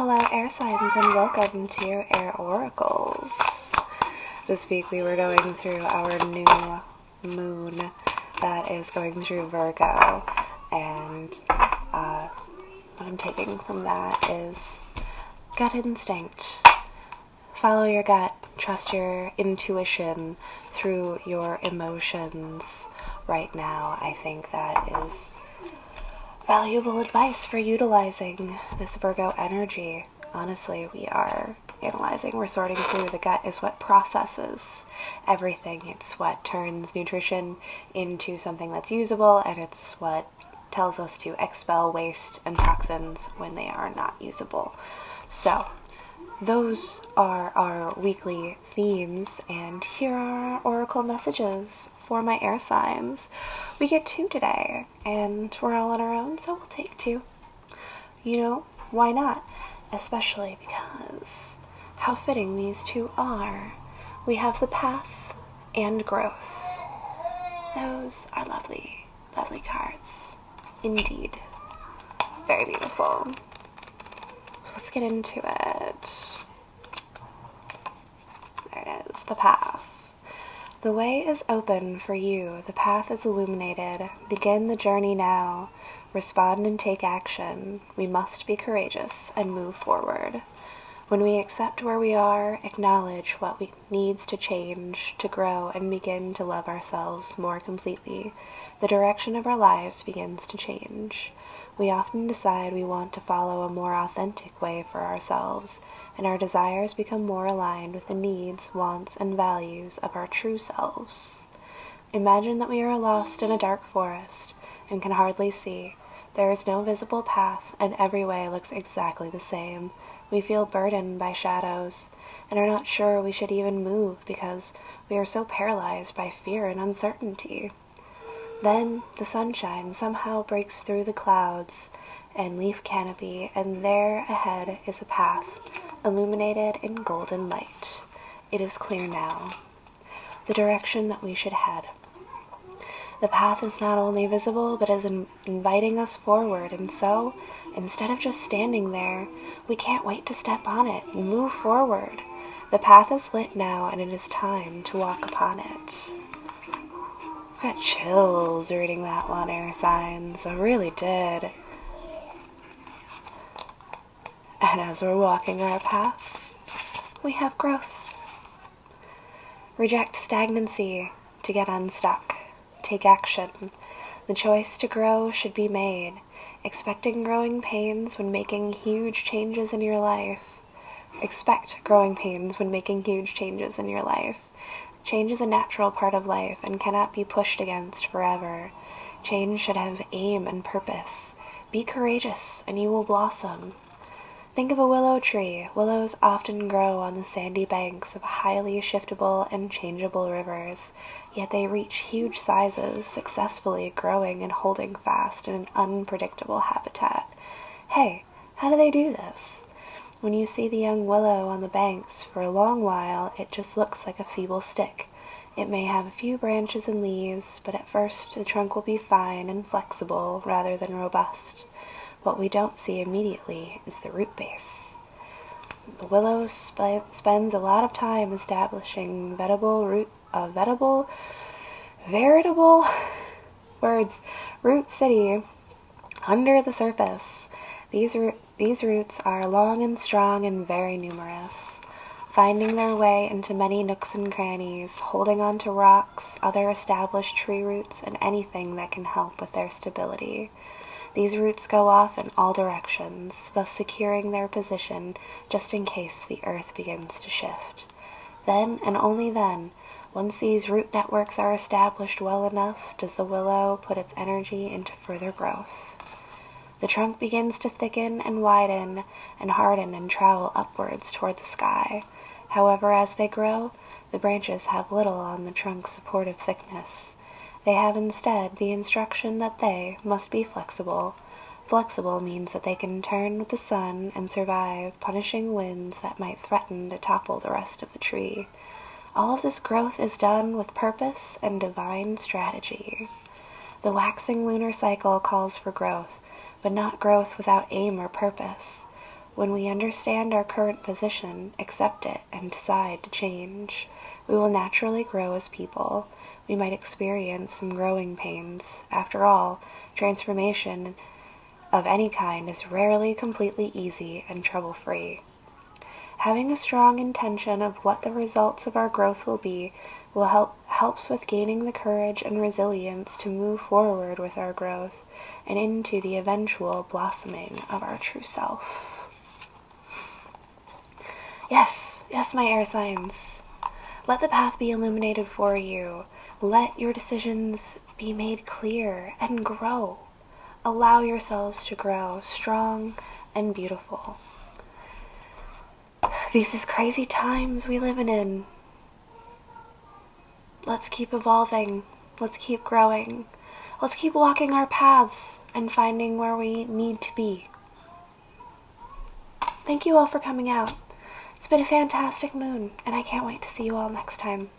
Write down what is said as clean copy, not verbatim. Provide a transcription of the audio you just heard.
Hello, air signs, and welcome to your air oracles. This week we were going through our new moon that is going through Virgo, and what I'm taking from that is gut instinct. Follow your gut, trust your intuition through your emotions. Right now, I think that is valuable advice for utilizing this Virgo energy. Honestly, we are analyzing, we're sorting through. The gut is what processes everything. It's what turns nutrition into something that's usable, and it's what tells us to expel waste and toxins when they are not usable. So, those are our weekly themes, and here are our oracle messages for my air signs. We get 2 today, and we're all on our own, so we'll take 2. You know, why not? Especially because how fitting these 2 are. We have the path and growth. Those are lovely, lovely cards. Indeed. Very beautiful. So let's get into it. There it is, the path. The way is open for you. The path is illuminated. Begin the journey now. Respond and take action. We must be courageous and move forward. When we accept where we are, acknowledge what needs to change, to grow, and begin to love ourselves more completely, the direction of our lives begins to change. We often decide we want to follow a more authentic way for ourselves, and our desires become more aligned with the needs, wants, and values of our true selves. Imagine that we are lost in a dark forest and can hardly see. There is no visible path, and every way looks exactly the same. We feel burdened by shadows, and are not sure we should even move because we are so paralyzed by fear and uncertainty. Then the sunshine somehow breaks through the clouds and leaf canopy, and there ahead is a path, illuminated in golden light. It is clear now, the direction that we should head. The path is not only visible, but is inviting us forward, and so, instead of just standing there, we can't wait to step on it and move forward. The path is lit now, and it is time to walk upon it. I got chills reading that one, air signs. I really did. And as we're walking our path, we have growth. Reject stagnancy to get unstuck. Take action. The choice to grow should be made. Expecting growing pains when making huge changes in your life. Expect growing pains when making huge changes in your life. Change is a natural part of life and cannot be pushed against forever. Change should have aim and purpose. Be courageous and you will blossom. Think of a willow tree. Willows often grow on the sandy banks of highly shiftable and changeable rivers, yet they reach huge sizes, successfully growing and holding fast in an unpredictable habitat. Hey, how do they do this? When you see the young willow on the banks, for a long while it just looks like a feeble stick. It may have a few branches and leaves, but at first the trunk will be fine and flexible rather than robust. What we don't see immediately is the root base. The willow spends a lot of time establishing veritable root city under the surface. These roots are long and strong and very numerous, finding their way into many nooks and crannies, holding on to rocks, other established tree roots, and anything that can help with their stability. These roots go off in all directions, thus securing their position just in case the earth begins to shift. Then, and only then, once these root networks are established well enough, does the willow put its energy into further growth. The trunk begins to thicken and widen and harden and travel upwards toward the sky. However, as they grow, the branches have little on the trunk's supportive thickness. They have instead the instruction that they must be flexible. Flexible means that they can turn with the sun and survive punishing winds that might threaten to topple the rest of the tree. All of this growth is done with purpose and divine strategy. The waxing lunar cycle calls for growth, but not growth without aim or purpose. When we understand our current position, accept it, and decide to change, we will naturally grow as people. We might experience some growing pains. After all, transformation of any kind is rarely completely easy and trouble-free. Having a strong intention of what the results of our growth will be helps with gaining the courage and resilience to move forward with our growth and into the eventual blossoming of our true self. Yes, my air signs. Let the path be illuminated for you. Let your decisions be made clear and grow. Allow yourselves to grow strong and beautiful. These is crazy times we living in. Let's keep evolving. Let's keep growing. Let's keep walking our paths and finding where we need to be. Thank you all for coming out. It's been a fantastic moon, and I can't wait to see you all next time.